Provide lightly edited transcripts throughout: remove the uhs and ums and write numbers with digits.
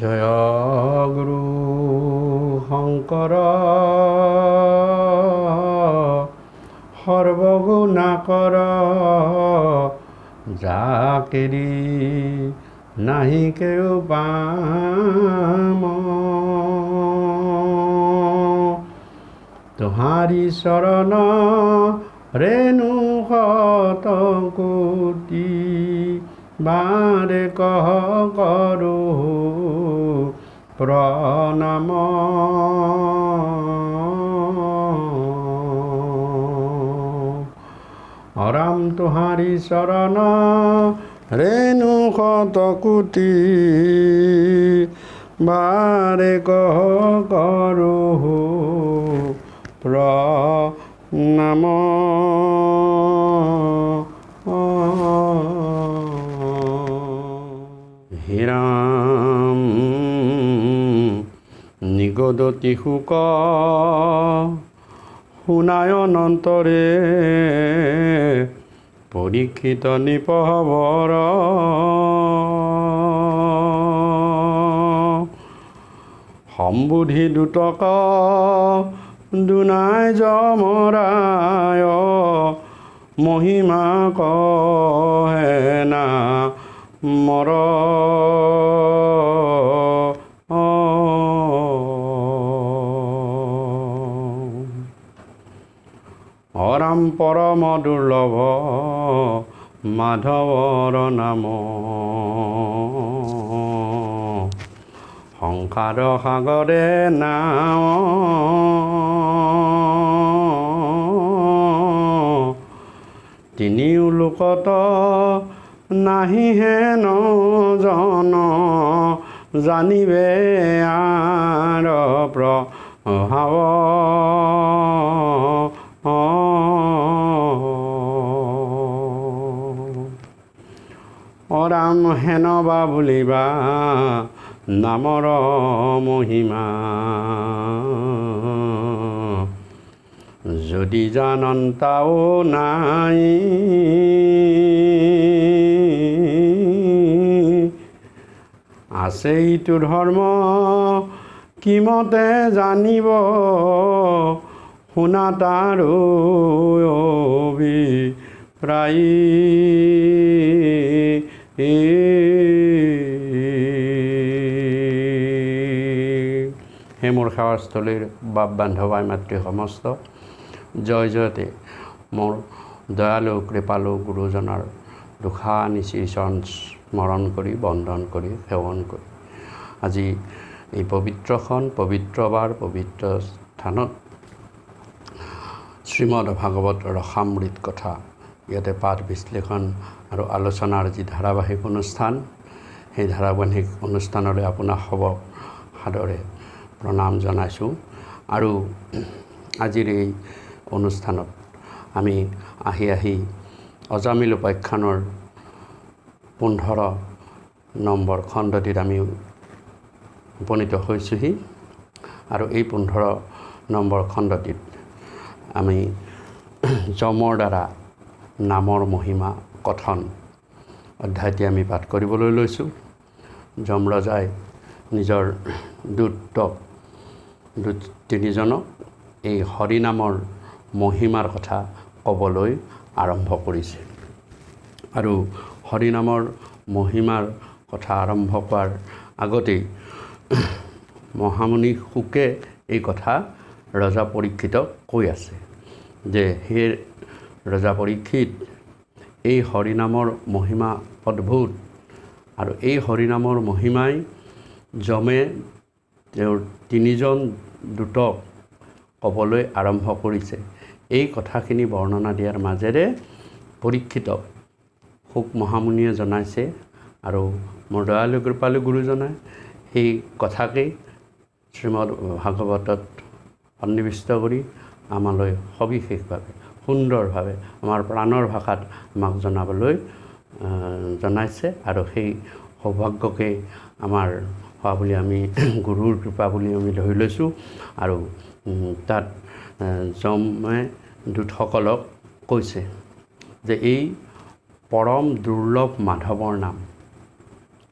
জয় গুৰু শংকৰ সৰ্বগুণাকৰ যাকেৰি নাহি কেও পাম তোহাৰি চৰণ ৰেণু শত কোটি বাৰে কহ কৰো প্ৰণাম ৰাম তোহাৰি চৰণ ৰেণু শত কোটি বাৰে কহ কৰো প্ৰণাম হিৰাম নিগদতি শুক শুনায় অনন্তৰে পৰীক্ষিত নিপহবৰ সম্বুধি দুটক দুনাই যমৰায় মহিমা কহেনা মৰ ৰাম পৰম দুৰ্লভ মাধৱৰ নাম সংসাৰ সাগৰে নাও তিনিও লোকত নাহি হেন জন জানিবে আৰ প্ৰভাৱ ৰাম হেন বা বুলিবা নামৰ মহিমা যদি জানন্তাও নাই আছে ইটো ধৰ্ম কিমতে জানিব শুনা তাৰো অভিপ্ৰায় হে মোৰ সেৱাস্থলীৰ বাপ বান্ধৱাই মাতৃ সমস্ত জয় জয়তে মোৰ দয়ালু কৃপালু গুৰুজনাৰ দুখা নিচি চৰণ স্মৰণ কৰি বন্দন কৰি সেৱন কৰি আজি এই পবিত্ৰখন পবিত্ৰবাৰ পবিত্ৰ স্থানত শ্ৰীমদ ভাগৱত ৰসামৃত কথা ইয়াতে পাঠ বিশ্লেষণ আৰু আলোচনাৰ যি ধাৰাবাহিক অনুষ্ঠান সেই ধাৰাবাহিক অনুষ্ঠানলৈ আপোনাক সাদৰে প্ৰণাম জনাইছোঁ আৰু আজিৰ এই অনুষ্ঠানত আমি আহি অজামিল উপাখ্যানৰ 15 নম্বৰ খণ্ডটিত আমি উপনীত হৈছোঁহি আৰু এই 15 নম্বৰ খণ্ডটিত আমি যমৰ দ্বাৰা নামৰ মহিমা কথন অধ্যায়টি আমি পাঠ কৰিবলৈ লৈছোঁ। যম ৰজাই নিজৰ তিনিজনক এই হৰিনামৰ মহিমাৰ কথা ক'বলৈ আৰম্ভ কৰিছে আৰু হৰিনামৰ মহিমাৰ কথা আৰম্ভ কৰাৰ আগতেই মহামুনি শুকে এই কথা ৰজা পৰীক্ষিতক কৈ আছে যে হে ৰজা পৰীক্ষিত এই হৰিনামৰ মহিমা অদ্ভুত আৰু এই হৰিনামৰ মহিমাই যমে তেওঁৰ তিনিজন দূতক ক'বলৈ আৰম্ভ কৰিছে। এই কথাখিনি বৰ্ণনা দিয়াৰ মাজেৰে পৰীক্ষিতক শুক মহামুনিয়ে জনাইছে আৰু মোৰ দয়ালু কৃপালু গুৰুজনাই সেই কথাকেই শ্ৰীমদ ভাগৱতত সন্নিৱিষ্ট কৰি আমালৈ সবিশেষভাৱে সুন্দৰভাৱে আমাৰ প্ৰাণৰ ভাষাত আমাক জনাইছে আৰু সেই সৌভাগ্যকে আমাৰ হোৱা বুলি আমি গুৰুৰ কৃপা বুলি আমি ধৰি লৈছোঁ আৰু তাত যমে দূতসকলক কৈছে যে এই পৰম দুৰ্লভ মাধৱৰ নাম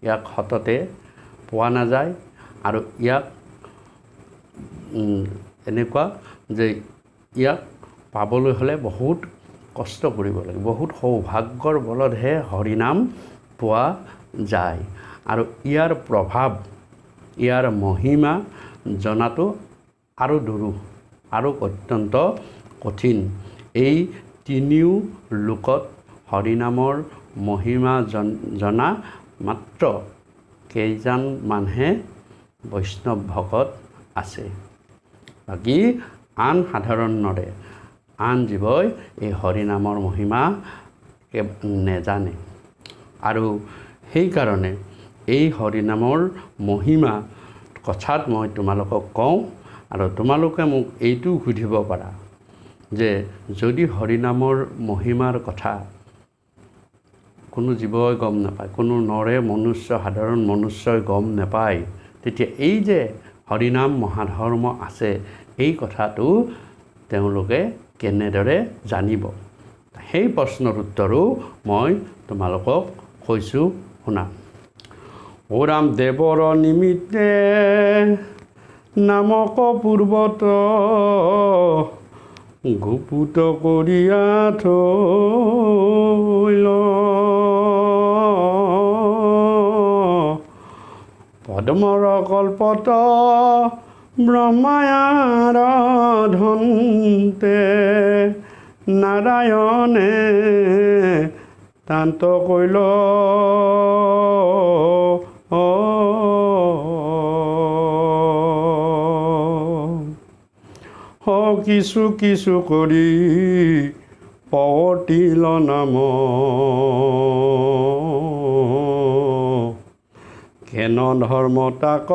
ইয়াক সততে পোৱা নাযায় আৰু ইয়াক এনেকুৱা যে ইয়াক পাবলৈ হ'লে বহুত কষ্ট কৰিব লাগে, বহুত সৌভাগ্যৰ বলতহে হৰিনাম পোৱা যায় আৰু ইয়াৰ প্ৰভাৱ, ইয়াৰ মহিমা জনাটো আৰু দুৰূহ আৰু অত্যন্ত কঠিন। এই তিনিও লোকত হৰিনামৰ মহিমা জনা মাত্ৰ কেইজনমানহে বৈষ্ণৱ ভকত আছে। বাকী আন সাধাৰণৰে আন জীৱই এই হৰিনামৰ মহিমা নেজানে আৰু সেইকাৰণে এই হৰিনামৰ মহিমা কথাত মই তোমালোকক কওঁ আৰু তোমালোকে মোক এইটো সুধিব পাৰা যে যদি হৰিনামৰ মহিমাৰ কথা কোনো জীৱই গম নাপায়, কোনো নৰে মনুষ্য সাধাৰণ মনুষ্যই গম নাপায়, তেতিয়া এই যে হৰিনাম মহাধৰ্ম আছে এই কথাটো তেওঁলোকে কেনেদৰে জানিব? সেই প্ৰশ্নৰ উত্তৰো মই তোমালোকক কৈছোঁ শুনা। ও ৰামদেৱৰ নিমিত্তে নামক পূৰ্বত গুপুত কৰিয়া থৈল, পদ্মৰ কল্পত ব্ৰহ্মায়াৰাধন্তে নাৰায়ণে তান্ত কৈল, কিছু কিছু কৰি পৱতিল নাম, কেন ধৰ্ম তাক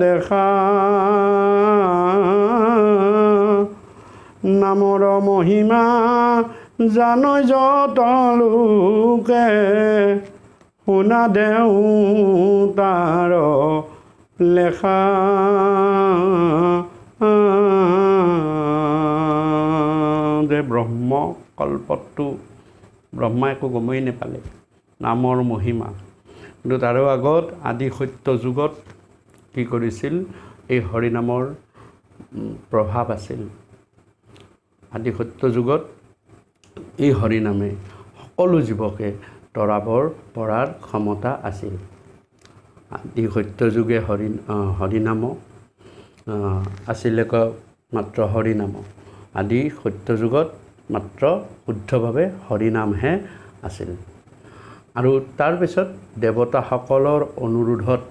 দেখা, নামৰ মহিমা জানৈ যত লোকে, শুনা দেও তাৰ লেখা, যে ব্ৰহ্মকল্পতটো ব্ৰহ্মাই একো গমেই নাপালে নামৰ মহিমা, কিন্তু তাৰো আগত আদি সত্য যুগত কি কৰিছিল, এই হৰিনামৰ প্ৰভাৱ আছিল। আদি সত্য যুগত এই হৰিনামে সকলো জীৱকে তৰাবৰ পৰাৰ ক্ষমতা আছিল। আদি সত্য যুগে হৰিনাম আছিলে মাত্ৰ হৰিনাম, আদি সত্য যুগত মাত্ৰ শুদ্ধভাৱে হৰিনামহে আছিল। আৰু তাৰপিছত দেৱতাসকলৰ অনুৰোধত,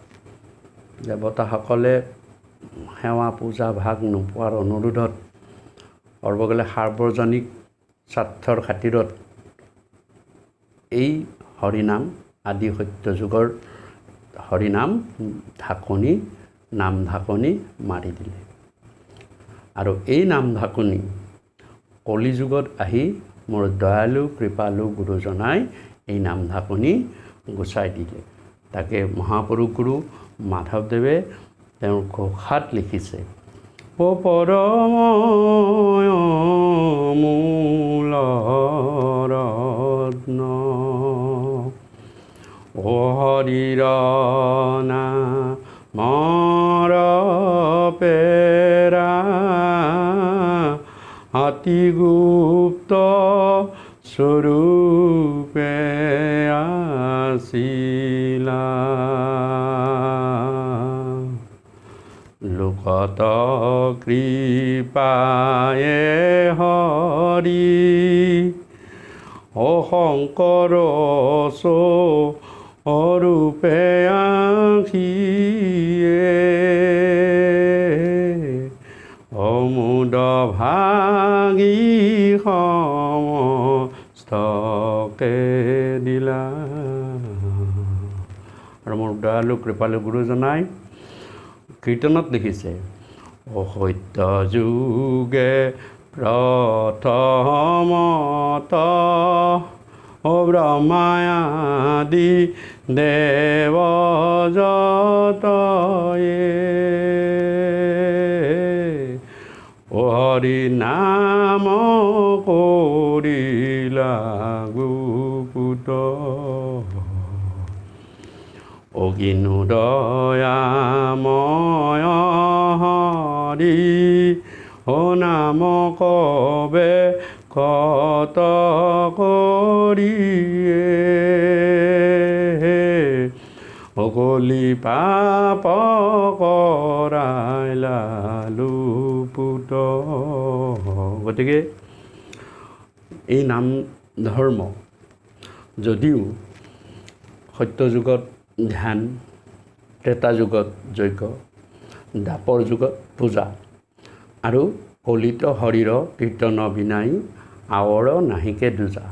দেৱতাসকলে সেৱা পূজা ভাগ নোপোৱাৰ অনুৰোধত, সৰ্বকালে সাৰ্বজনিক স্বাৰ্থৰ খাতিৰত এই হৰিনাম আদি সত্য যুগৰ হৰিনাম ঢাকনি, নাম ঢাকনি মাৰি দিলে। আৰু এই নাম ঢাকনি কলিযুগত আহি মোৰ দয়ালু কৃপালু গুৰুজনাই এই নাম ঢাকনি গুচাই দিলে। তাকে মহাপুৰুষ গুৰু মাধৱদেৱে তেওঁৰ ঘোষাত লিখিছে, ও পৰম মূল ৰত্ন, ও হৰিৰ নামৰ পেৰা, অতি গুপ্ত স্বৰূপে আছিলা, লোকত কৃপায়ে হৰি, ও শংকৰ স্বৰূপে আখিয়ে, অমুদ ভাগি সমস্তকে দিলা। আৰু মোৰ দয়ালু কৃপালু গুৰুজনাই কীৰ্তনত লিখিছে, ও সত্য যুগে প্ৰথমত, ও ব্ৰহ্মায়াদি দেৱ যতয়ে, ও হৰি নাম কৰিলা গুপুত, ও অগিনু দয়াময় হৰি ও নাম কবে কত কৰিয়ে অকলি পাপ কৰাইলা লুপুত। গতিকে এই নাম ধৰ্ম যদিও সত্য যুগত ধ্যান, ত্ৰেতা যুগত যজ্ঞ, দ্বাপৰ যুগত পূজা আৰু কলিত শৰীৰ কীৰ্তন বিনাই আৱৰ নাহিকে দুজা।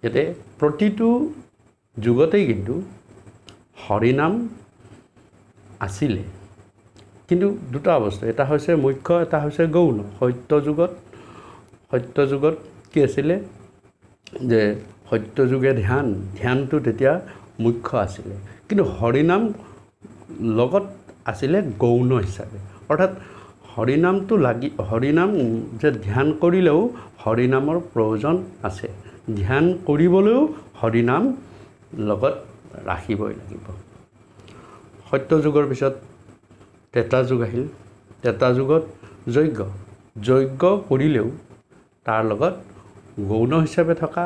ইয়াতে প্ৰতিটো যুগতেই কিন্তু হৰিনাম আছিলে, কিন্তু দুটা অৱস্থা, এটা হৈছে মুখ্য, এটা হৈছে গৌণ। সত্য যুগত কি আছিলে যে সত্য যুগে ধ্যানটো তেতিয়া মুখ্য আছিলে, কিন্তু হৰিনাম লগত আছিলে গৌণ হিচাপে। অৰ্থাৎ হৰিনাম যে ধ্যান কৰিলেও হৰিনামৰ প্ৰয়োজন আছে, ধ্যান কৰিবলৈও হৰিনাম লগত ৰাখিবই লাগিব। সত্য যুগৰ পিছত ত্ৰেতা যুগ আহিল। ত্ৰেতা যুগত যজ্ঞ কৰিলেও তাৰ লগত গৌণ হিচাপে থকা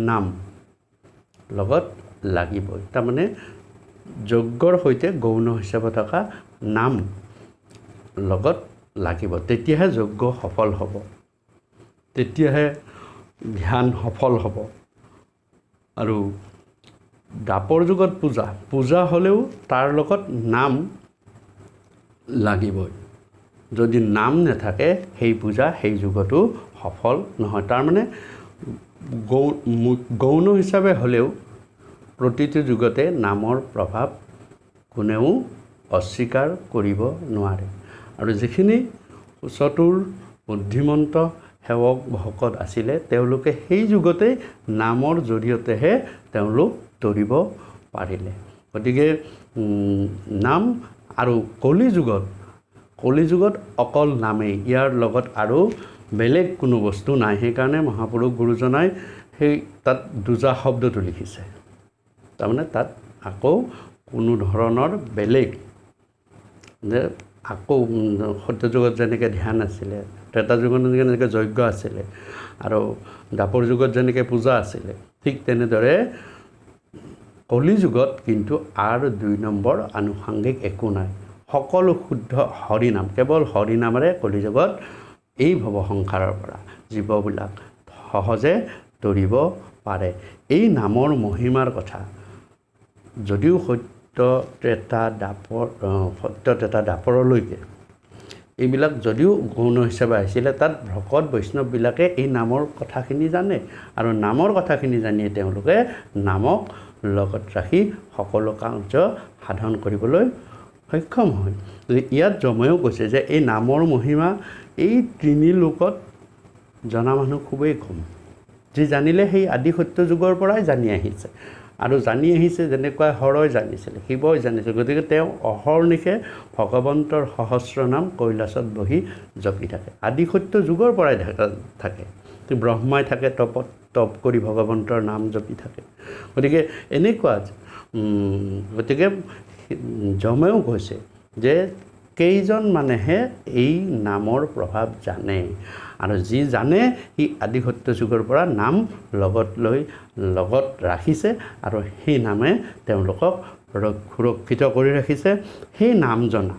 নাম লগত লাগিবই। তাৰমানে যজ্ঞৰ সৈতে গৌণ হিচাপে থকা নাম লগত লাগিব, তেতিয়াহে যজ্ঞ সফল হ'ব, তেতিয়াহে ধ্যান সফল হ'ব। আৰু দ্বাপৰ যুগত পূজা হ'লেও তাৰ লগত নাম লাগিবই। যদি নাম নাথাকে সেই পূজা সেই যুগতো সফল নহয়। তাৰমানে গৌণ হিচাপে হ'লেও প্ৰতিটো যুগতে নামৰ প্ৰভাৱ কোনেও অস্বীকাৰ কৰিব নোৱাৰে। আৰু যিখিনি চতুৰ বুদ্ধিমন্ত সেৱক ভকত আছিলে তেওঁলোকে সেই যুগতেই নামৰ জৰিয়তেহে তেওঁলোক তৰিব পাৰিলে। গতিকে নাম আৰু কলিযুগত অকল নামেই, ইয়াৰ লগত আৰু বেলেগ কোনো বস্তু নাই। সেইকাৰণে মহাপুৰুষ গুৰুজনাই তাত দুজা শব্দটো লিখিছে। তাৰমানে তাত আকৌ কোনো ধৰণৰ বেলেগ যে আকৌ সত্য যুগত যেনেকৈ ধ্যান আছিলে, ত্ৰেতা যুগত যেনেকৈ যজ্ঞ আছিলে আৰু দ্বাপৰ যুগত যেনেকৈ পূজা আছিলে, ঠিক তেনেদৰে কলিযুগত কিন্তু আৰু 2 নম্বৰ আনুষাংগিক একো নাই। সকলো শুদ্ধ হৰিনাম, কেৱল হৰিনামেৰে কলিযুগত এই ভৱসংসাৰৰ পৰা জীৱবিলাক সহজে তৰিব পাৰে। এই নামৰ মহিমাৰ কথা যদিও সত্য ত্ৰেতা দ্বাপৰলৈকে এইবিলাক যদিও গৌণ হিচাপে আহিছিলে, তাত ভকত বৈষ্ণৱবিলাকে এই নামৰ কথাখিনি জানে আৰু নামৰ কথাখিনি জানিয়ে তেওঁলোকে নামক লগত ৰাখি সকলো কাৰ্য সাধন কৰিবলৈ সক্ষম হয়। ইয়াত যমেও কৈছে যে এই নামৰ মহিমা এই 3 লোকত জনা মানুহ খুবেই কম। যি জানিলে সেই আদি সত্য যুগৰ পৰাই জানি আহিছে আৰু জানি আহিছে যেনেকুৱা হৰই জানিছিলে, শিৱই জানিছিল। গতিকে তেওঁ অহৰ্নিশে ভগৱন্তৰ সহস্ৰ নাম কৈলাসত বহি জপি থাকে, আদি সত্য যুগৰ পৰাই থাকে। ব্ৰহ্মাই থাকে তপ কৰি ভগৱন্তৰ নাম জপি থাকে। গতিকে এনেকুৱা গতিকে যমেও কৈছে যে কেইজন মানুহে এই নামৰ প্ৰভাৱ জানে, আৰু যি জানে সি আদি সত্য যুগৰ পৰা নাম লগত ৰাখিছে আৰু সেই নামে তেওঁলোকক সুৰক্ষিত কৰি ৰাখিছে। সেই নাম জনা,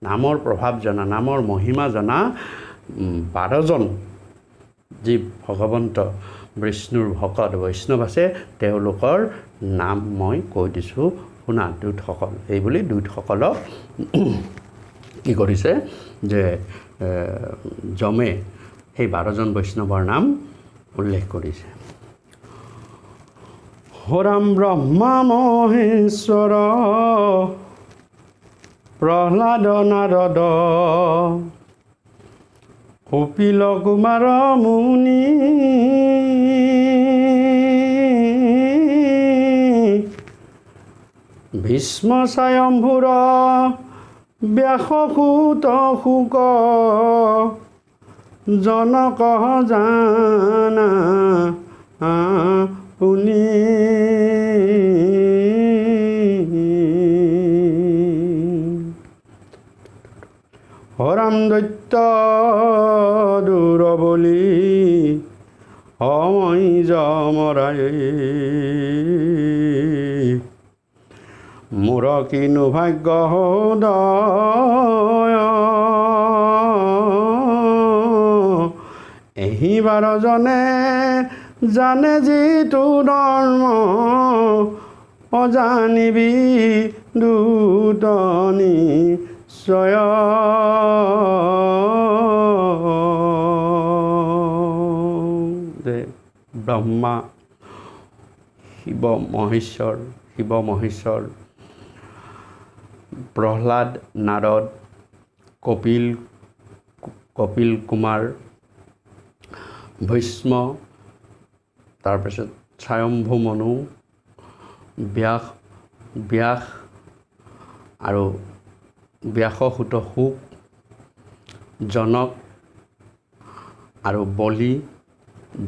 নামৰ প্ৰভাৱ জনা, নামৰ মহিমা জনা 12জন যি ভগৱন্ত বিষ্ণুৰ ভকত বৈষ্ণৱ আছে তেওঁলোকৰ নাম মই কৈ দিছোঁ শুনা। দূতসকল, এইবুলি দূতসকলক কি কৰিছে যে যমে সেই 12জন বৈষ্ণৱৰ নাম উল্লেখ কৰিছে। হৰাম ব্ৰহ্মা মহেশ্বৰ প্ৰহ্লাদ নাৰদ কপিল কুমাৰ মুনি ভীষ্ম স্বয়ম্ভুৰ ব্যাসসূত শুক জনক জানা পুনি হৰাম দৈত্য দূৰ বলি মই যমৰাই মোৰ কিনো ভাগ্য হৃদয় এহি 12 জনে জানে যিটো ধৰ্ম অজানিবি দূত নিশ্চয় যে ব্ৰহ্মা শিৱ মহেশ্বৰ প্ৰহ্লাদ নাৰদ কপিল কুমাৰ ভীষ্ম তাৰপিছত স্বয়ম্ভু মনু ব্যাস আৰু ব্যাসসুত শুক জনক আৰু বলি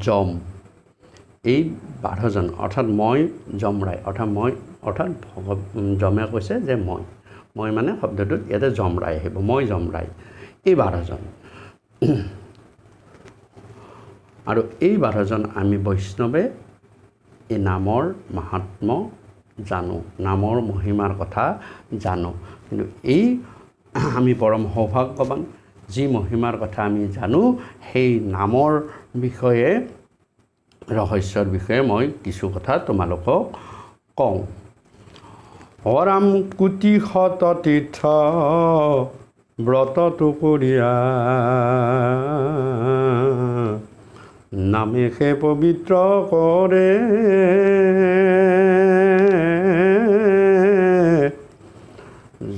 যম এই 12 জন অৰ্থাৎ মই যমৰাই অৰ্থাৎ যমে কৈছে যে মই মানে শব্দটোত ইয়াতে যমৰাই আহিব মই যমৰাই এই 12 জন আৰু এই 12 জন আমি বৈষ্ণৱে এই নামৰ মাহাত্ম্য জানো নামৰ মহিমাৰ কথা জানো কিন্তু এই আমি পৰম সৌভাগ্যৱান যি মহিমাৰ কথা আমি জানো সেই নামৰ বিষয়ে ৰহস্যৰ বিষয়ে মই কিছু কথা তোমালোকক কওঁ হৰাম কোটি শত তীৰ্থ ব্ৰতটো কৰিয়া নামেহে পবিত্ৰ কৰে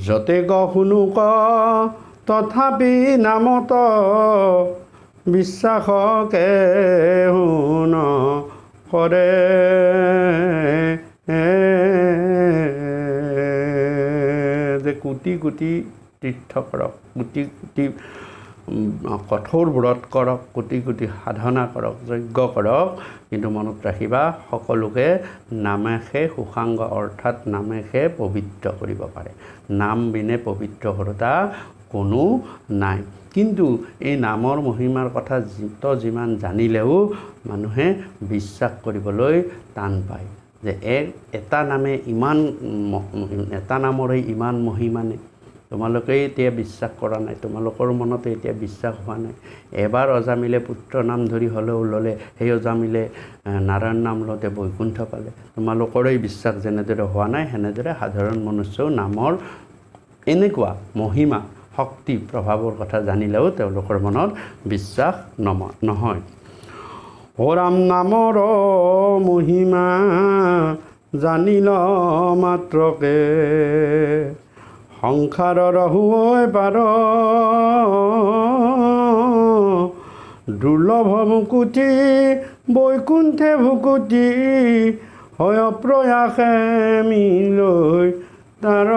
যতে শুনো তথাপি নামত বিশ্বাসকে শুন কৰে যে কোটি কোটি তীৰ্থ কৰক কোটি কোটি কঠোৰ ব্ৰত কৰক কোটি কোটি সাধনা কৰক যজ্ঞ কৰক কিন্তু মনত ৰাখিবা সকলোকে নামেহে সুসাংগ অৰ্থাৎ নামেহে পবিত্ৰ কৰিব পাৰে নাম বিনে পবিত্ৰতা কোনো নাই কিন্তু এই নামৰ মহিমাৰ কথা যিমান জানিলেও মানুহে বিশ্বাস কৰিবলৈ টান পায় যে এটা নামে এটা নামৰে ইমান মহিমানে তোমালোকে এতিয়া বিশ্বাস কৰা নাই তোমালোকৰ মনতে এতিয়া বিশ্বাস হোৱা নাই এবাৰ অজামিলে পুত্ৰ নাম ধৰি হ'লেও ল'লে সেই অজামিলে নাৰায়ণ নাম লওঁতে বৈকুণ্ঠ পালে তোমালোকৰেই বিশ্বাস যেনেদৰে হোৱা নাই সেনেদৰে সাধাৰণ মনুষ্যও নামৰ এনেকুৱা মহিমা শক্তি প্ৰভাৱৰ কথা জানিলেও তেওঁলোকৰ মনত বিশ্বাস নহয় হৰাম নামৰ মহিমা জানিল মাত্ৰকে সংসাৰৰ হৈ পাৰ দুৰ্লভ মুকুতি বৈকুণ্ঠে ভুকুতি হয় প্ৰয়াসে মিলৈ তাৰ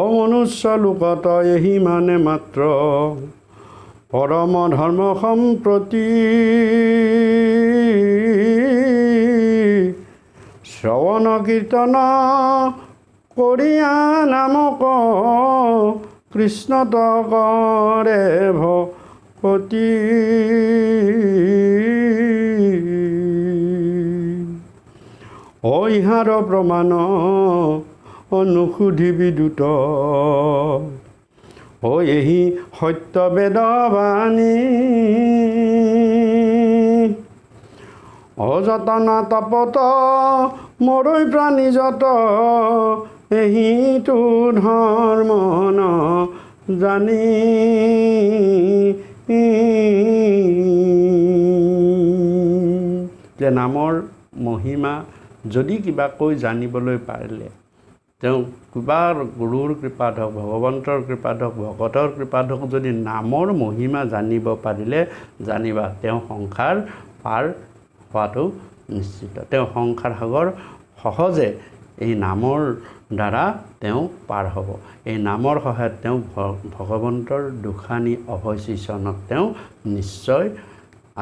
অমনুষ্য লোকত এহি মানে মাত্ৰ পৰম ধৰ্ম সম্প্ৰতি শ্ৰৱণ কীৰ্তন কৰিয়া নামক কৃষ্ণত কৰে ভকতি ইহাৰ প্ৰমাণ অনুসুধিবি দূত এহি সত্য বেদবাণী অযতন তপত মৰৈ প্ৰাণী যত এহিটো ধৰ্ম জানি যে নামৰ মহিমা যদি কিবাকৈ জানিবলৈ পাৰিলে তেওঁ কিবা গুৰুৰ কৃপাত হওক ভগৱন্তৰ কৃপাত হওক ভকতৰ কৃপাত হওক যদি নামৰ মহিমা জানিব পাৰিলে জানিবা তেওঁ সংসাৰ পাৰ হোৱাটো নিশ্চিত তেওঁ সংসাৰ সাগৰ সহজে এই নামৰ দ্বাৰা তেওঁ পাৰ হ'ব এই নামৰ সহায়ত তেওঁ ভগৱন্তৰ দুখানি অভয় শ্ৰীচৰণত তেওঁ নিশ্চয়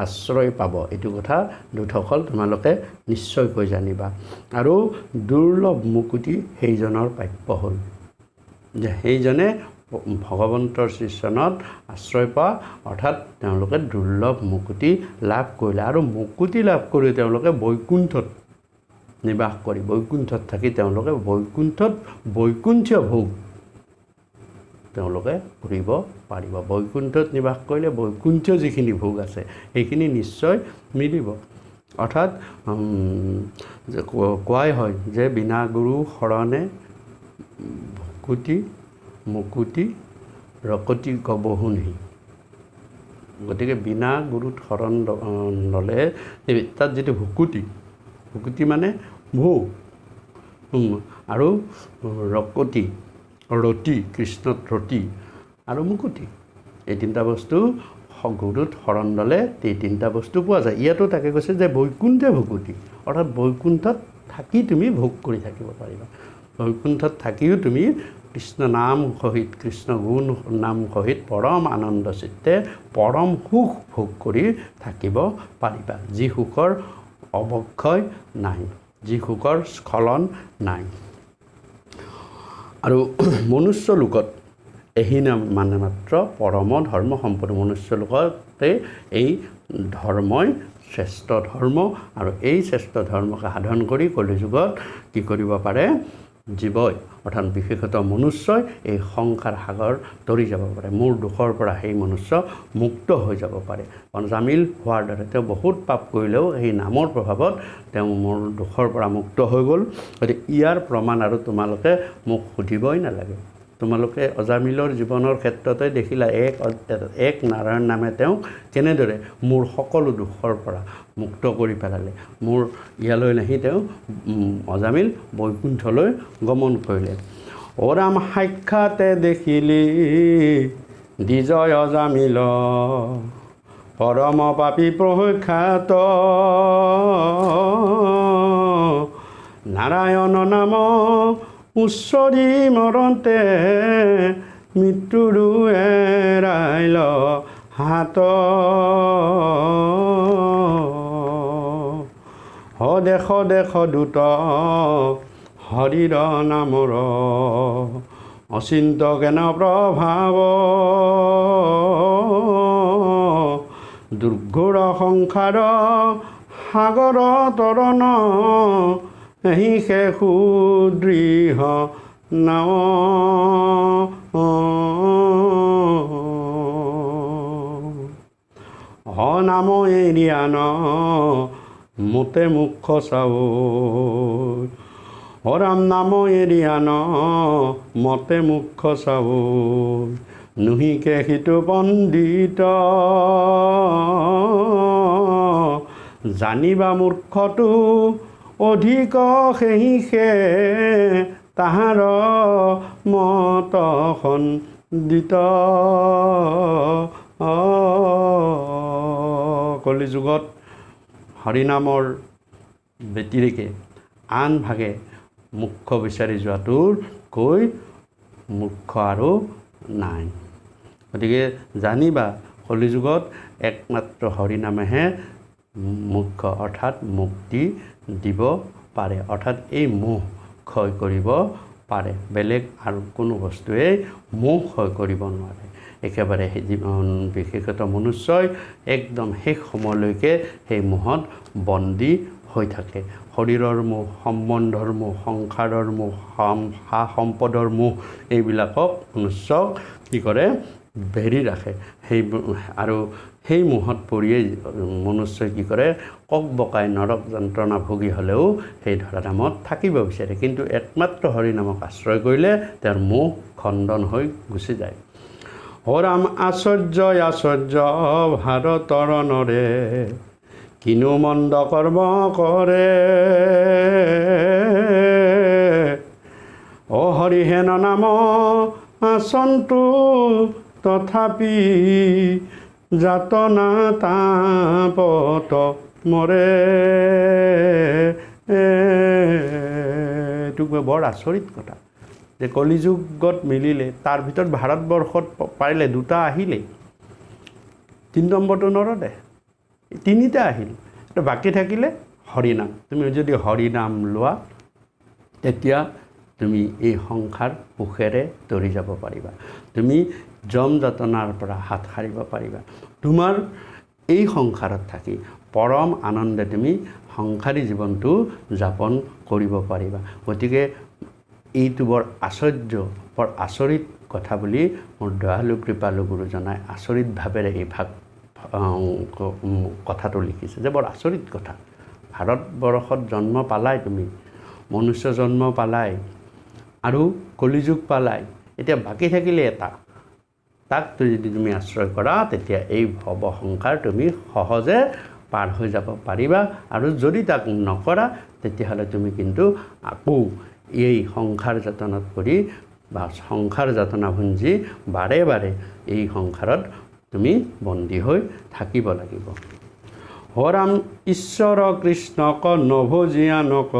আশ্ৰয় পাব। এইটো কথা দূতসকল তোমালোকে নিশ্চয়কৈ জানিবা। আৰু দুৰ্লভ মুকুতি সেইজনৰ প্ৰাপ্য হ'ল, যে সেইজনে ভগৱন্তৰ শ্ৰীচৰণত আশ্ৰয় পোৱা, অৰ্থাৎ তেওঁলোকে দুৰ্লভ মুকুতি লাভ কৰিলে। আৰু মুকুতি লাভ কৰি তেওঁলোকে বৈকুণ্ঠত নিবাস কৰি, বৈকুণ্ঠত থাকি তেওঁলোকে বৈকুণ্ঠীয় ভোগ তেওঁলোকে কৰিব পাৰিব। বৈকুণ্ঠত নিবাস কৰিলে বৈকুণ্ঠীয় যিখিনি ভোগ আছে সেইখিনি নিশ্চয় মিলিব। অৰ্থাৎ কোৱাই হয় যে বিনা গুৰু শৰণে ভকুতি মুকুতি ৰকতি গবহু নেহি। গতিকে বিনা গুৰুত শৰণ ল'লে তাত যিটো ভকুতি মানে ভোগ, আৰু ৰতি কৃষ্ণত ৰতি আৰু মুকুতি, এই তিনিটা বস্তু গুৰুত শৰণ ল'লে এই তিনিটা বস্তু পোৱা যায়। ইয়াতো তাকে কৈছে যে বৈকুণ্ঠে ভকুতি, অৰ্থাৎ বৈকুণ্ঠত থাকি তুমি ভোগ কৰি থাকিব পাৰিবা। বৈকুণ্ঠত থাকিও তুমি কৃষ্ণ নাম সহিত, কৃষ্ণ গুণ নাম সহিত পৰম আনন্দ চিত্তে পৰম সুখ ভোগ কৰি থাকিব পাৰিবা, যি সুখৰ অৱক্ষয় নাই, যি সুখৰ স্খলন নাই। আৰু মনুষ্য লোকত এহি মানে মাত্ৰ পৰম ধৰ্ম সম্পন্ন। মনুষ্য লোকতে এই ধৰ্মই শ্ৰেষ্ঠ ধৰ্ম, আৰু এই শ্ৰেষ্ঠ ধৰ্মকে সাধন কৰি কলিযুগত কি কৰিব পাৰে, জীৱই অৰ্থাৎ বিশেষতঃ মনুষ্যই এই সংসাৰ সাগৰ তৰি যাব পাৰে। মোৰ দুখৰ পৰা সেই মনুষ্য মুক্ত হৈ যাব পাৰে। জামিল হোৱাৰ দৰে তেওঁ বহুত পাপ কৰিলেও সেই নামৰ প্ৰভাৱত তেওঁ মোৰ দুখৰ পৰা মুক্ত হৈ গ'ল। গতিকে ইয়াৰ প্ৰমাণ আৰু তোমালোকে মোক সুধিবই নালাগে। তোমালোকে অজামিলৰ জীৱনৰ ক্ষেত্ৰতে দেখিলা, এক নাৰায়ণ নামে তেওঁক কেনেদৰে মোৰ সকলো দুখৰ পৰা মুক্ত কৰি পেলালে। মোৰ ইয়ালৈ নাহি তেওঁ অজামিল বৈকুণ্ঠলৈ গমন কৰিলে। অ ৰাম সাক্ষাতে দেখিলি দিজয় অজামিল, পৰম পাপী প্ৰখ্যাত নাৰায়ণ নাম উচ্চৰি মৰন্তে, মৃত্যুৰো এৰাইল হাত। দেশ দেশ দূত হৰিৰ নামৰ, অচিন্ত জ্ঞান প্ৰভাৱ, দুৰ্ঘোৰ সংসাৰ সাগৰ তৰণ, এহি সুদৃঢ় নাম। নাম এৰিয়ান মোতে মুখ চাও, ৰাম নাম এৰিয়ান মতে মুখ চাও, নুহিকে সিটো পণ্ডিত, জানিবা মূৰ্খটো অধিক সেহিষে, তাহাৰ মত খণ্ডিত। কলিযুগত হৰিনামৰ ব্যতিৰেকে আন ভাগে মুখ্য বিচাৰি যোৱাটোতকৈ মুখ্য আৰু নাই। গতিকে জানিবা কলিযুগত একমাত্ৰ হৰিনামেহে মুখ্য, অৰ্থাৎ মুক্তি দিব পাৰে, অৰ্থাৎ এই মোহ ক্ষয় কৰিব পাৰে। বেলেগ আৰু কোনো বস্তুৱেই মোহ ক্ষয় কৰিব নোৱাৰে। একেবাৰে বিশেষতঃ মনুষ্যই একদম শেষ সময়লৈকে সেই মোহত বন্দী হৈ থাকে। শৰীৰৰ মোহ, সম্বন্ধৰ মোহ, সংসাৰৰ মোহ, সা সম্পদৰ মোহ, এইবিলাকক মনুষ্যক কি কৰে, বেৰি ৰাখে। আৰু সেই মোহত পৰিয়েই মনুষ্যই কি কৰে, কক বকাই নৰক যন্ত্ৰণা ভোগী হ'লেও সেই ধৰাধামত থাকিব বিচাৰে। কিন্তু একমাত্ৰ হৰিনামক আশ্ৰয় কৰিলে তেওঁৰ মোহ খণ্ডন হৈ গুচি যায়। ৰাম আশ্চৰ্য আশ্চৰ্য ভাৰতৰ নৰে, কিনো মন্দ কৰ্ম কৰে, হৰিহেন নাম আচন্তু তথাপি, যাতনা তাপত মৰে। এইটো বৰ আচৰিত কথা যে কলিযুগত মিলিলে, তাৰ ভিতৰত ভাৰতবৰ্ষত পাৰিলে দুটা আহিলেই, 3 নম্বৰটো নৰদে। তিনিটা আহিল। তো বাকী থাকিলে হৰিনাম। তুমি যদি হৰিনাম লোৱা তেতিয়া তুমি এই সংসাৰ সুখেৰে তৰি যাব পাৰিবা। তুমি যম যাতনাৰ পৰা হাত সাৰিব পাৰিবা। তোমাৰ এই সংসাৰত থাকি পৰম আনন্দে তুমি সংসাৰী জীৱনটো যাপন কৰিব পাৰিবা। গতিকে এইটো বৰ আশ্চৰ্য, বৰ আচৰিত কথা বুলি মোৰ দয়ালু কৃপালু গুৰুজনাই আচৰিত ভাৱেৰে এই কথাটো লিখিছে যে বৰ আচৰিত কথা। ভাৰতবৰ্ষত জন্ম পালাই, তুমি মনুষ্য জন্ম পালাই আৰু কলিযুগ পালাই, এতিয়া বাকী থাকিলে এটা, তাক যদি তুমি আশ্ৰয় কৰা তেতিয়া এই ভৱ সংসাৰ তুমি সহজে পাৰ হৈ যাব পাৰিবা। আৰু যদি তাক নকৰা তেতিয়াহ'লে তুমি কিন্তু আকৌ এই সংসাৰ যাতনাত পৰি বা সংসাৰ যাতনা ভুঞ্জি বাৰে বাৰে এই সংসাৰত তুমি বন্দী হৈ থাকিব লাগিব। হৰাম ঈশ্বৰ কৃষ্ণক নভজিয়ানক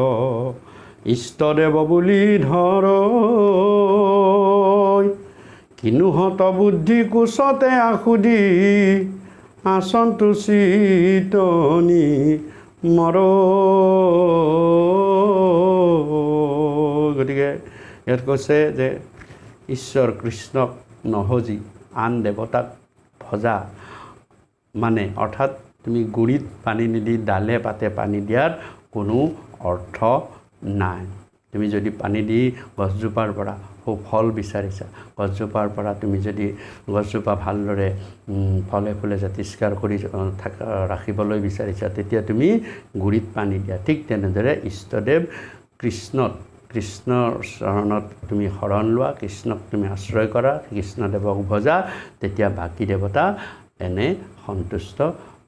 ইষ্টদেৱ বুলি ধৰ, কিনুহত বুদ্ধি কোচতে আসুধি আচন্তু চিতনি মৰ। গতিকে ইয়াত কৈছে যে ঈশ্বৰ কৃষ্ণক নহজি আন দেৱতাক ভজা, মানে অৰ্থাৎ তুমি গুৰিত পানী নিদি ডালে পাতে পানী দিয়াৰ কোনো অৰ্থ নাই। তুমি যদি পানী দি গছজোপাৰ পৰা ফল বিচাৰিছা, গছজোপাৰ পৰা তুমি যদি গছজোপা ভালদৰে ফলে ফুলে জাতিষ্কাৰ কৰি ৰাখিবলৈ বিচাৰিছা তেতিয়া তুমি গুৰিত পানী দিয়া। ঠিক তেনেদৰে ইষ্টদেৱ কৃষ্ণৰ চৰণত তুমি শৰণ লোৱা, কৃষ্ণক তুমি আশ্ৰয় কৰা, কৃষ্ণদেৱক ভজা, তেতিয়া বাকী দেৱতা এনে সন্তুষ্ট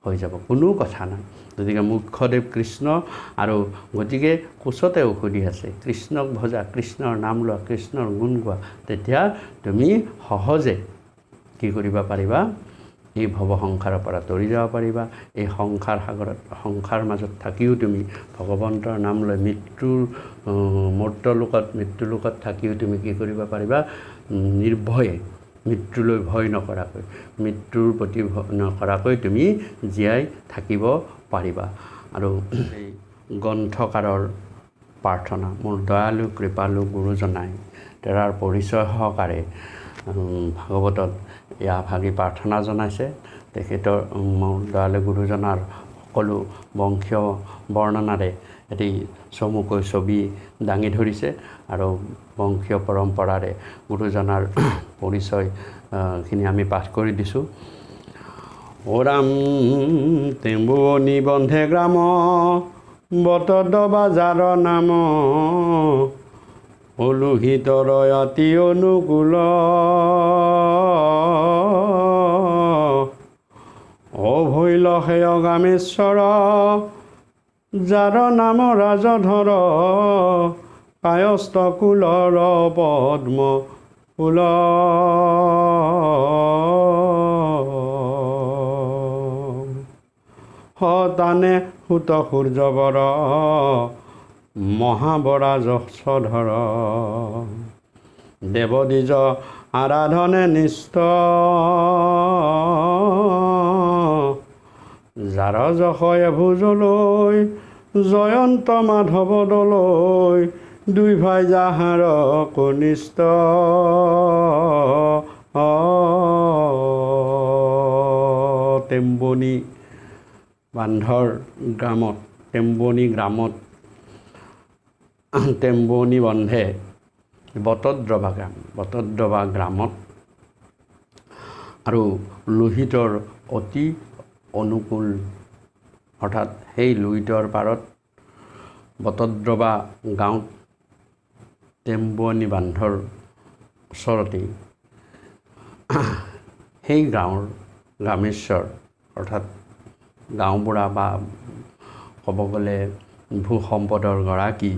হৈ যাব, কোনো কথা নাই। গতিকে মুখ্যদেৱ কৃষ্ণ, আৰু গতিকে কোচতে ঔষধি আছে। কৃষ্ণক ভজা, কৃষ্ণৰ নাম লোৱা, কৃষ্ণৰ গুণ গোৱা, তেতিয়া তুমি সহজে কি কৰিব পাৰিবা, এই ভৱ সংসাৰৰ পৰা তৰি যাব পাৰিবা। এই সংসাৰ সাগৰত, সংসাৰ মাজত থাকিও তুমি ভগৱন্তৰ নাম লৈ মৃত্যুলোকত থাকিও তুমি কি কৰিব পাৰিবা, নিৰ্ভয়ে, মৃত্যুলৈ ভয় নকৰাকৈ, মৃত্যুৰ প্ৰতি ভয় নকৰাকৈ তুমি জীয়াই থাকিব পাৰিবা। আৰু এই গ্ৰন্থকাৰৰ প্ৰাৰ্থনা মোৰ দয়ালু কৃপালু গুৰুজনাই তেৰাৰ পৰিচয় সহকাৰে ভাগৱতত এয়া ভাগি প্ৰাৰ্থনা জনাইছে। তেখেতৰ মোৰ দয়ালু গুৰুজনাৰ সকলো বংশীয় বৰ্ণনাৰে এটি চমুকৈ ছবি দাঙি ধৰিছে, আৰু বংশীয় পৰম্পৰাৰে গুৰুজনাৰ পৰিচয়খিনি আমি পাঠ কৰি দিছোঁ। ওৰাম তেম্বুৱনী বন্ধে গ্ৰাম, বটদ্ৰৱা যাৰ নাম, অলুহিতৰ অতি অনুকূল, অভৈল সেয় গামেশ্বৰ, যাৰ নাম ৰাজধৰ, কায়স্থ কুলৰ পদ্ম ফুল, সতানে সুত সূৰ্যবৰ, মহাবৰা যশধৰ, দেৱদ্বিজ আৰাধনে নিষ্ঠ, যাৰ যশয়ে ভোজলৈ, জয়ন্ত মাধৱ দলৈ, দুই ভাই যাহাৰ কনিষ্ঠ, তেম্বনী বান্ধৰ গ্ৰামত, তেম্বনী বন্ধে বটদ্ৰৱা গ্ৰামত আৰু লোহিতৰ অতি অনুকূল, অৰ্থাৎ সেই লোহিতৰ পাৰত বটদ্ৰৱা গাঁৱত তেম্বনী বান্ধৰ ওচৰতেই সেই গাঁৱৰ গ্ৰামেশ্বৰ, অৰ্থাৎ গাঁওবুঢ়া বা ক'ব গ'লে ভূ সম্পদৰ গৰাকী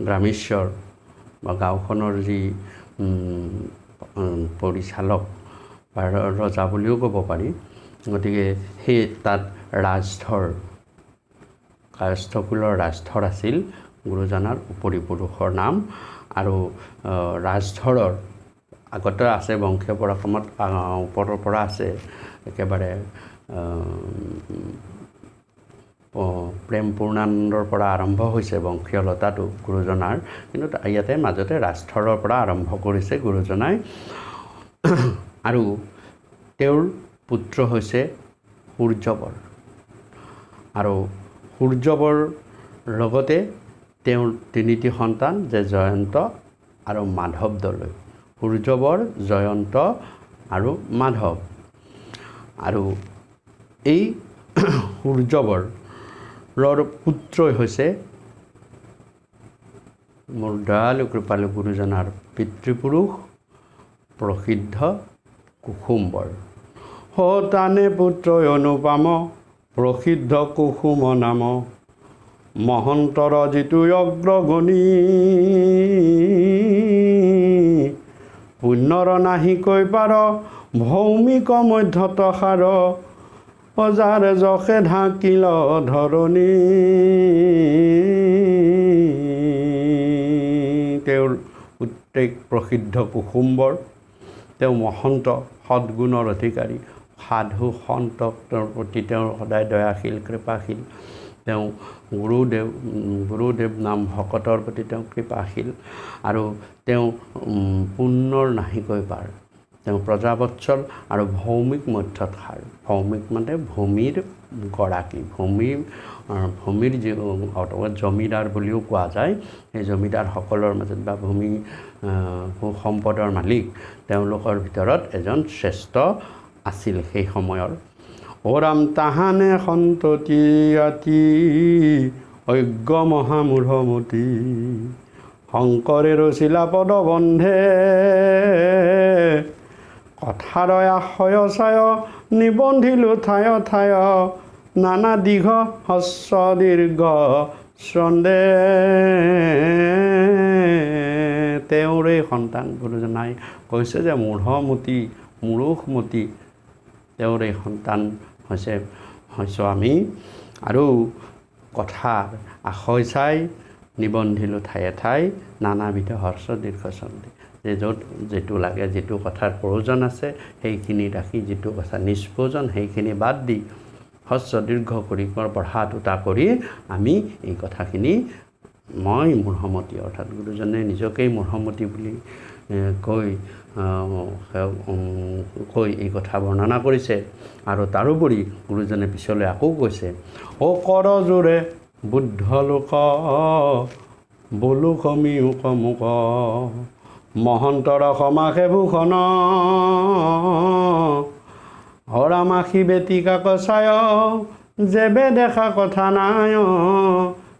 গ্ৰামেশ্বৰ বা গাঁওখনৰ যি পৰিচালক বা ৰজা বুলিও ক'ব পাৰি। গতিকে সেই তাত ৰাজধৰ, কায়স্থকুলৰ ৰাজধৰ আছিল গুৰুজনাৰ উপৰি পুৰুষৰ নাম। আৰু ৰাজধৰৰ আগতে আছে বংশীয় পৰাক্ৰমত, ওপৰৰ পৰা আছে একেবাৰে প্ৰেম পূৰ্ণানন্দৰ পৰা আৰম্ভ হৈছে বংশীয়লতাটো গুৰুজনাৰ, কিন্তু ইয়াতে মাজতে ৰাজথৰৰ পৰা আৰম্ভ কৰিছে গুৰুজনাই। আৰু তেওঁৰ পুত্ৰ হৈছে সূৰ্যবৰ, আৰু সূৰ্যবৰ লগতে তেওঁৰ তিনিটি সন্তান যে জয়ন্ত আৰু মাধৱ দলৈ, সূৰ্যবৰ, জয়ন্ত আৰু মাধৱ। আৰু এই সূৰ্যবৰৰ পুত্ৰই হৈছে মোৰ দয়ালু কৃপালু গুৰুজনাৰ পিতৃপুৰুষ প্ৰসিদ্ধ কুসুম্বৰ। সতানে পুত্ৰই অনুপম প্ৰসিদ্ধ কুসুম নাম, মহন্তৰ যিটো অগ্ৰগণী পুণ্যৰ নাহিকৈ পাৰ ভৌমিক মধ্যত সাৰ, অজাৰ যশে ঢাকিল ধৰণী। তেওঁৰ পুত্ৰেক প্ৰসিদ্ধ কুসুম্বৰ, তেওঁ মহন্ত সদ্গুণৰ অধিকাৰী, সাধু সন্তৰ প্ৰতি তেওঁৰ সদায় দয়াশীল কৃপাশীল। তেওঁ গুৰুদেৱ নাম ভকতৰ প্ৰতি তেওঁ কৃপাশীল, আৰু তেওঁ পুণ্যৰ নাহিকৈ পাৰ, তেওঁ প্ৰজাবৎসল আৰু ভৌমিক মধ্যত সাৰ। ভৌমিক মানে ভূমিৰ গৰাকী, ভূমিৰ যি জমিদাৰ বুলিও কোৱা যায়, সেই জমিদাৰসকলৰ মাজত বা ভূমি সম্পদৰ মালিক তেওঁলোকৰ ভিতৰত এজন শ্ৰেষ্ঠ আছিল সেই সময়ৰ। অৰাম তাহানে সন্ততি আতি অজ্ঞ মহামূঢ়মতী, শংকৰে ৰচিলা পদবন্ধে কথাৰয় আশয় ছায়, নিবন্ধিলো ঠায় ঠায় নানা দীঘ হস্য দীৰ্ঘ ছন্দে। তেওঁৰে সন্তান গুৰুজনাই কৈছে যে মূঢ়মতী তেওঁৰে সন্তান হৈছোঁ আমি, আৰু কথাৰ আশয় চাই নিবন্ধিলো ঠায়ে ঠাই নানাবিধ হৰ্ষ দীৰ্ঘ ছন্দে। যে য'ত যিটো লাগে, যিটো কথাৰ প্ৰয়োজন আছে সেইখিনি ৰাখি, যিটো কথা নিষ্প্ৰয়োজন সেইখিনি বাদ দি হস্য দীৰ্ঘ কৰি পঢ়া টুটা কৰি আমি এই কথাখিনি মই মূঢ়মতী, অৰ্থাৎ গুৰুজনে নিজকেই মূঢ়মতী বুলি কৈ এই কথা বৰ্ণনা কৰিছে। আৰু তাৰোপৰি গুৰুজনে পিছলৈ আকৌ কৈছে, অ কৰ জোৰে বুদ্ধ লোক বলো কমিউক মুক, মহন্তৰ সমাসে ভূষণ হৰামাখি বেতিকা কচায়, যেবে দেখা কথা নাই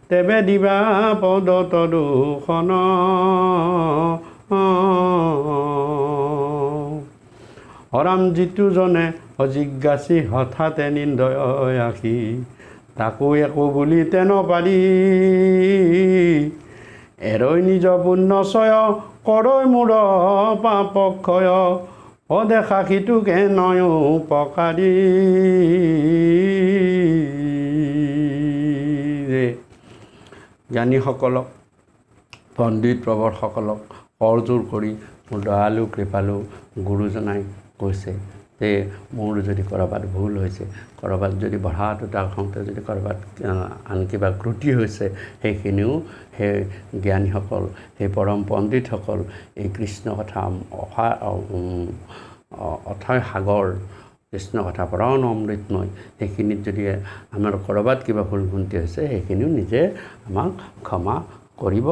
তেবে দিবা পদ তদূষণ। হৰাম যিটো জনে অজিজ্ঞাসী হঠাতে নিন্দয় আখি, তাকো একো বুলি তেন পাৰি এৰৈ নিজ পুণ্যচয়, কৰৈ মূৰ পাপক্ষয় অদেখা সিটোকে নয় উপকাৰী। জ্ঞানীসকলক, পণ্ডিত প্ৰবৰসকলক কৰজোৰ কৰি মোৰ দয়ালু কৃপালু গুৰুজনাই কৈছে যে মোৰ যদি ক'ৰবাত ভুল হৈছে, ক'ৰবাত যদি বঢ়া টুটা হওঁতে যদি ক'ৰবাত আন কিবা ত্ৰুটি হৈছে, সেইখিনিও সেই জ্ঞানীসকল, সেই পৰম পণ্ডিতসকল, এই কৃষ্ণ কথা অথয় সাগৰ কৃষ্ণ কথা পৰম অমৃতময়, সেইখিনিত যদি আমাৰ ক'ৰবাত কিবা ভুল ভ্ৰান্তি হৈছে সেইখিনিও নিজে আমাক ক্ষমা কৰিব।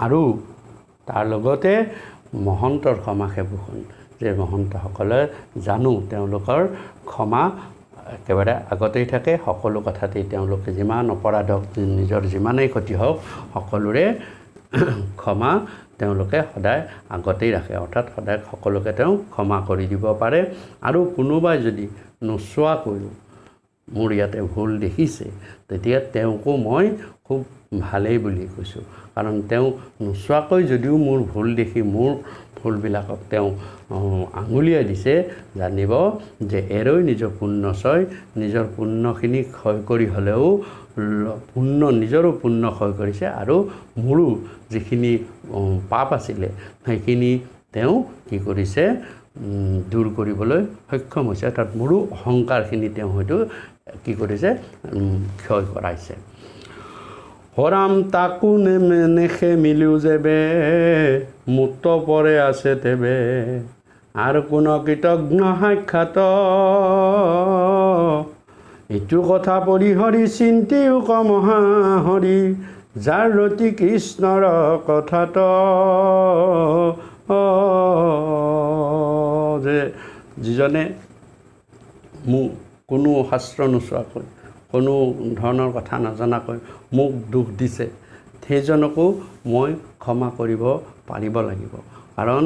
আৰু তাৰ লগতে মহন্তৰ ক্ষমাসে ভূষণ, যে মহন্তসকলে জানো তেওঁলোকৰ ক্ষমা একেবাৰে আগতেই থাকে, সকলো কথাতেই তেওঁলোকে যিমান অপৰাধ হওক, নিজৰ যিমানেই ক্ষতি হওক, সকলোৰে ক্ষমা তেওঁলোকে সদায় আগতেই ৰাখে, অৰ্থাৎ সদায় সকলোকে তেওঁ ক্ষমা কৰি দিব পাৰে। আৰু কোনোবাই যদি নোচোৱাকৈও মোৰ ইয়াতে ভুল দেখিছে, তেতিয়া তেওঁকো মই খুব ভালেই বুলি কৈছোঁ, কাৰণ তেওঁ নোচোৱাকৈ যদিও মোৰ ভুল দেখি মোৰ ভুলবিলাকক তেওঁ আঙুলিয়াই দিছে, জানিব যে এৰৈ নিজৰ পুণ্যচয়, নিজৰ পুণ্যখিনি ক্ষয় কৰি হ'লেও নিজৰো পুণ্য ক্ষয় কৰিছে, আৰু মোৰো যিখিনি পাপ আছিলে সেইখিনি তেওঁ কি কৰিছে, দূৰ কৰিবলৈ সক্ষম হৈছে। তাত মোৰো অহংকাৰখিনি তেওঁ হয়তো কি কৰিছে, ক্ষয় কৰাইছে। হৰাম তাকো নেখে মিলিও যেবে, মুক্ত পৰে আছে তেবে, আৰু কোনো কৃতজ্ঞ সাক্ষাৎ, এইটো কথা পৰিহৰি চিন্তিও কমহা হৰি, যাৰ ৰতি কৃষ্ণৰ কথাত। যে যিজনে মোক কোনো শাস্ত্ৰ নোচোৱাকৈ, কোনো ধৰণৰ কথা নজনাকৈ মোক দুখ দিছে, সেইজনকো মই ক্ষমা কৰিব পাৰিব লাগিব। কাৰণ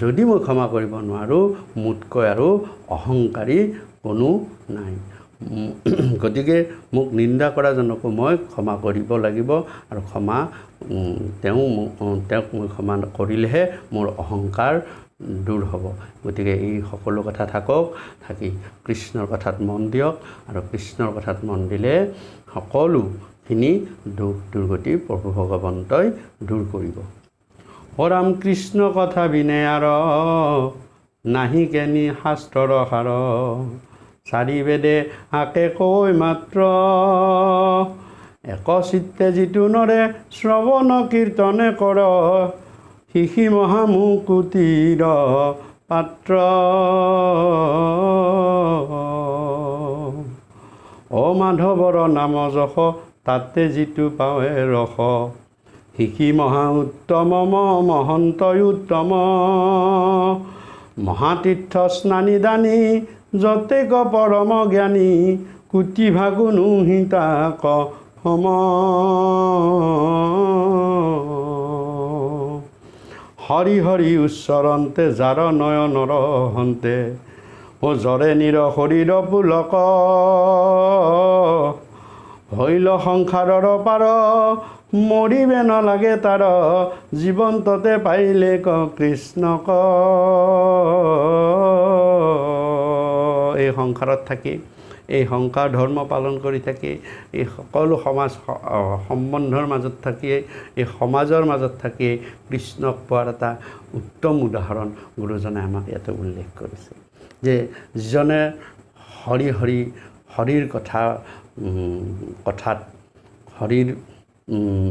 যদি মই ক্ষমা কৰিব নোৱাৰোঁ, মোতকৈ আৰু অহংকাৰী কোনো নাই। গতিকে মোক নিন্দা কৰাজনকো মই ক্ষমা কৰিব লাগিব, আৰু তেওঁক মই ক্ষমা কৰিলেহে মোৰ অহংকাৰ দূৰ হ'ব। গতিকে এই সকলো কথা থাকি কৃষ্ণৰ কথাত মন দিয়ক, আৰু কৃষ্ণৰ কথাত মন দিলে সকলোখিনি দুখ দুৰ্গতি প্ৰভু ভগৱন্তই দূৰ কৰিব। হৰাম কৃষ্ণ কথা বিনে আৰু নাহি কেনি শাস্ত্ৰৰ সাৰ, চাৰি বেদে আকে কৈ মাত্ৰ, একচিত্তে যিটো নৰে শ্ৰৱণ কীৰ্তনে কৰ, শিশি মহামুকুতিৰ পাত্ৰ। মাধৱৰ নাম যশ, তাতে যিটো পাৱে ৰস, শিশি মহা উত্তম মহন্তই উত্তম, মহাতীৰ্থ স্নানী দানী, যতে ক পৰম জ্ঞানী, কোটি ভাগুনো হিতাক সম। হৰি হৰি উচ্চৰন্তে, যাৰ নয়নৰ হন্তে, জৰে নিৰ শৰীৰ পুলক, হইল সংসাৰৰ পাৰ, মৰিবে নালাগে তাৰ, জীৱন্ততে পাইলে কৃষ্ণক। এই সংসাৰত থাকি, এই সংসাৰ ধৰ্ম পালন কৰি থাকি, এই সকলো সমাজ সম্বন্ধৰ মাজত থাকি, এই সমাজৰ মাজত থাকি কৃষ্ণক পোৱাৰ এটা উত্তম উদাহৰণ গুৰুজনে আমাক ইয়াতে উল্লেখ কৰিছে। যে যিজনে হৰিৰ কথাত হৰিৰ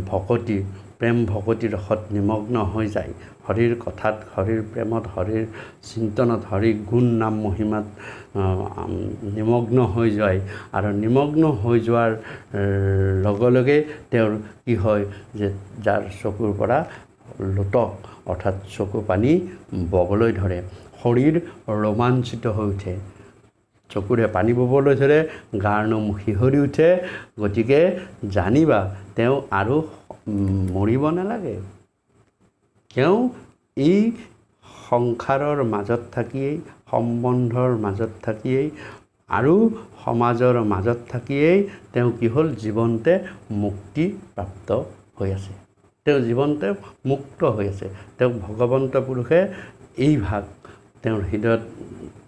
ভকতি, প্ৰেম ভকতি ৰসত নিমগ্ন হৈ যায়, হৰিৰ কথাত, হৰিৰ প্ৰেমত, হৰিৰ চিন্তনত, হৰিৰ গুণ নাম মহিমাত নিমগ্ন হৈ যায়, আৰু নিমগ্ন হৈ যোৱাৰ লগে লগে তেওঁৰ কি হয়, যে যাৰ চকুৰ পৰা লোতক অৰ্থাৎ চকু পানী ববলৈ ধৰে, শৰীৰ ৰোমাঞ্চিত হৈ উঠে, চকুৰে পানী ববলৈ ধৰে, গাৰ নোম শিহৰি উঠে। গতিকে জানিবা তেওঁ আৰু মৰিব নালাগে। তেওঁ এই সংসাৰৰ মাজত থাকিয়েই, সম্বন্ধৰ মাজত থাকিয়েই আৰু সমাজৰ মাজত থাকিয়েই তেওঁ কি হ'ল, জীৱনতে মুক্তিপ্ৰাপ্ত হৈ আছে। তেওঁ জীৱনতে মুক্ত হৈ আছে। তেওঁক ভগৱন্ত পুৰুষে এই ভাগ তেওঁৰ হৃদয়ত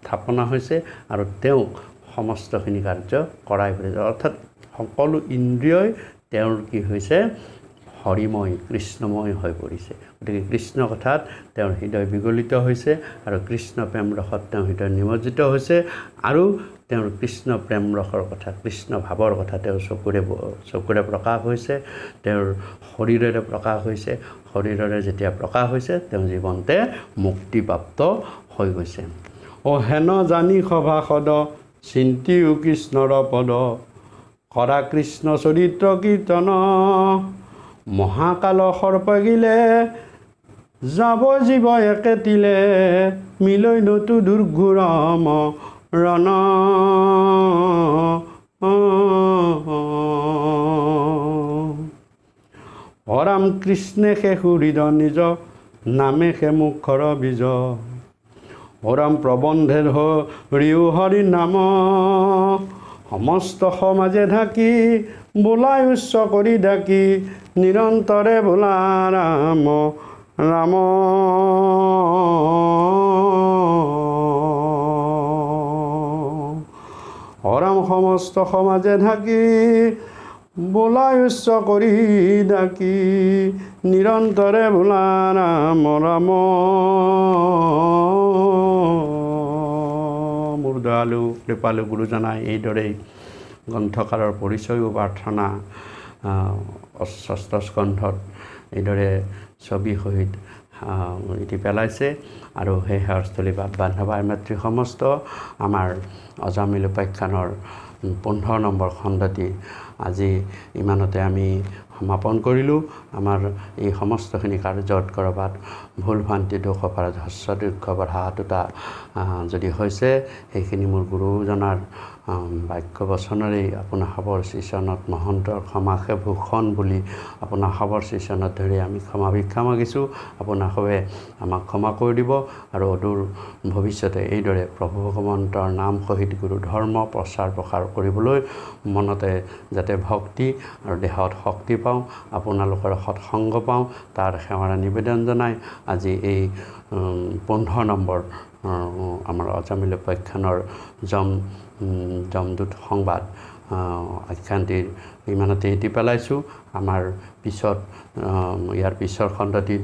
স্থাপনা হৈছে, আৰু তেওঁক সমস্তখিনি কাৰ্য কৰাই ফুৰিছে। অৰ্থাৎ সকলো ইন্দ্ৰিয়ই তেওঁৰ কি হৈছে, হৰিময়, কৃষ্ণময় হৈ পৰিছে। গতিকে কৃষ্ণ কথাত তেওঁৰ হৃদয় বিগলিত হৈছে, আৰু কৃষ্ণ প্ৰেম ৰসত তেওঁৰ হৃদয় নিমজ্জিত হৈছে, আৰু তেওঁৰ কৃষ্ণ প্ৰেম ৰসৰ কথা, কৃষ্ণ ভাৱৰ কথা তেওঁৰ চকুৰে প্ৰকাশ হৈছে, তেওঁৰ শৰীৰেৰে প্ৰকাশ হৈছে। শৰীৰেৰে যেতিয়া প্ৰকাশ হৈছে, তেওঁ জীৱনতে মুক্তিপ্ৰাপ্ত হৈ গৈছে। হেন জানি সভাসদ, চিন্তিও কৃষ্ণৰ পদ, কৰা কৃষ্ণ চৰিত্ৰ কীৰ্তন, মহাকাল সৰ্পগিলে, যাব জীৱ একে তিলে, মিলৈ নতু দুৰ্ঘুৰম ৰণ। হৰাম কৃষ্ণে সে সুহৃদ নিজ, নামে সে মুখৰ বীজ, হৰাম প্ৰবন্ধে হৰিও হৰি নাম, সমস্ত সমাজে ঢাকি, বোলাই উচ্চ কৰি ডাকি, নিৰন্তৰে বোলা ৰাম ৰাম। হৰাম সমস্ত সমাজে ঢাকি, বোলাই উচ্চ কৰি ডাকি নিৰন্তৰে বোলা ৰাম ৰাম। মোৰ দয়ালু কৃপালু গুৰুজনাই এইদৰেই গ্ৰন্থকাৰৰ পৰিচয়ো প্ৰাৰ্থনা ষষ্ঠ স্কন্ধত এইদৰে ছবি সহিত এটি পেলাইছে। আৰু সেই সেৱাস্থলী বা বান্ধৱাই মাতৃ সমস্ত আমাৰ অজামিল উপাখ্যানৰ 15 নম্বৰ খণ্ডটি আজি ইমানতে আমি সমাপন কৰিলোঁ। আমাৰ এই সমস্তখিনি কাৰ্যত ক'ৰবাত ভুল ভ্ৰান্তি দোষ অপৰাধ হস্ৰ দীৰ্ঘ বঢ়া দুটা যদি হৈছে, সেইখিনি মোৰ গুৰুজনাৰ বাক্য বচনেৰেই আপোনাৰ সবৰ শ্ৰীচৰণত মহন্তৰ ক্ষমাসে ভূষণ বুলি আপোনাৰ সবৰ শ্ৰীচৰণত ধৰি আমি ক্ষমা ভিক্ষা মাগিছোঁ। আপোনাৰ সবে আমাক ক্ষমা কৰি দিব আৰু অদূৰ ভৱিষ্যতে এইদৰে প্ৰভু ভগৱন্তৰ নাম সহিত গুৰু ধৰ্ম প্ৰচাৰ প্ৰসাৰ কৰিবলৈ মনতে যাতে ভক্তি আৰু দেহত শক্তি পাওঁ, আপোনালোকৰ সৎসংগ পাওঁ, তাৰ সেৱাৰ নিবেদন জনাই আজি এই 15 নম্বৰ আমাৰ অজামিল উপাখ্যানৰ যমদূত সংবাদ আখ্যানটিৰ ইমানতে এটি পেলাইছোঁ। আমাৰ পিছত ইয়াৰ পিছৰ খণ্ডটিত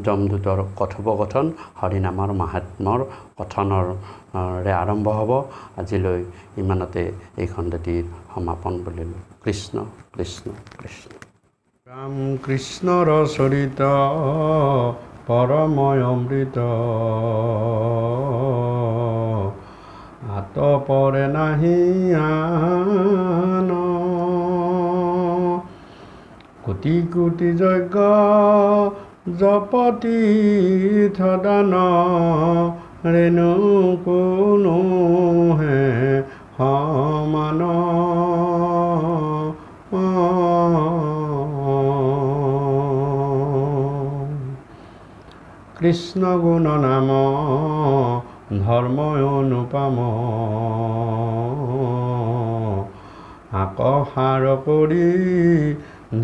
যমদূতৰ কথোপকথন হৰিনামৰ মাহাত্ম্যৰ কথনৰে আৰম্ভ হ'ব। আজিলৈ ইমানতে এই খণ্ডটিৰ সমাপন বুলিলোঁ। কৃষ্ণ কৃষ্ণ কৃষ্ণ। ৰাম কৃষ্ণৰ চৰিত পৰময় অমৃত, আতপৰে নাহি আন। কোটি কোটি যজ্ঞ জপতি থদান, ৰেণু কোনো হে সমান। কৃষ্ণ গুণ নাম ধৰ্ম অনুপম, আকসাৰ কৰি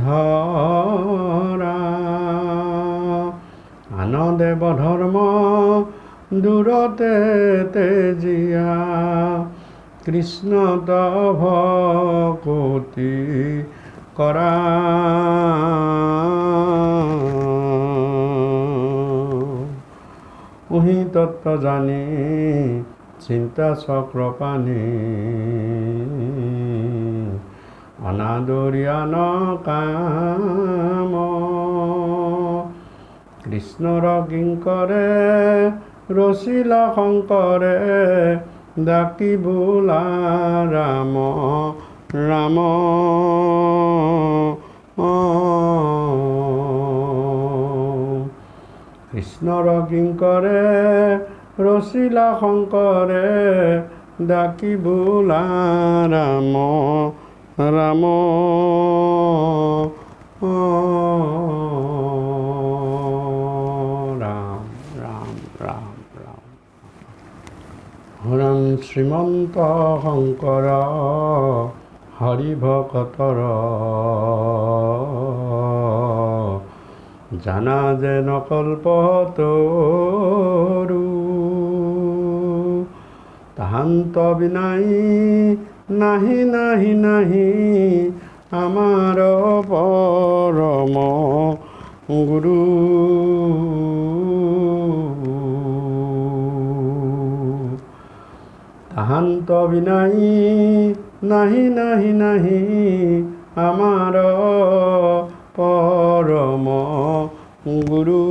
ধৰা। আন দেৱ ধৰ্ম দূৰতে তেজিয়া, কৃষ্ণ তভ কোটি কৰা। উহি তত্ত্ব জানি চিন্তা চক্ৰ পানী, অনাদৰিয়ান কাম। কৃষ্ণৰ কিংকৰে ৰচিলা শংকৰে, ডাকি বোলা ৰাম ৰাম। কৃষ্ণৰ কিংকৰে ৰচিলা শংকৰে, ডাকি বোলা ৰাম ৰাম। ৰাম ৰাম ৰাম ৰাম। হৰণ শ্ৰীমন্ত শংকৰ হৰি ভকতৰ, জানা যে নকল্পতৰু। তাহান্ত বিনাই নাহি নাহি নাহি, আমাৰ পৰম গুৰু। তাহান্ত বিনাই নাহি নাহি নাহি, আমাৰ পৰম গুৰু।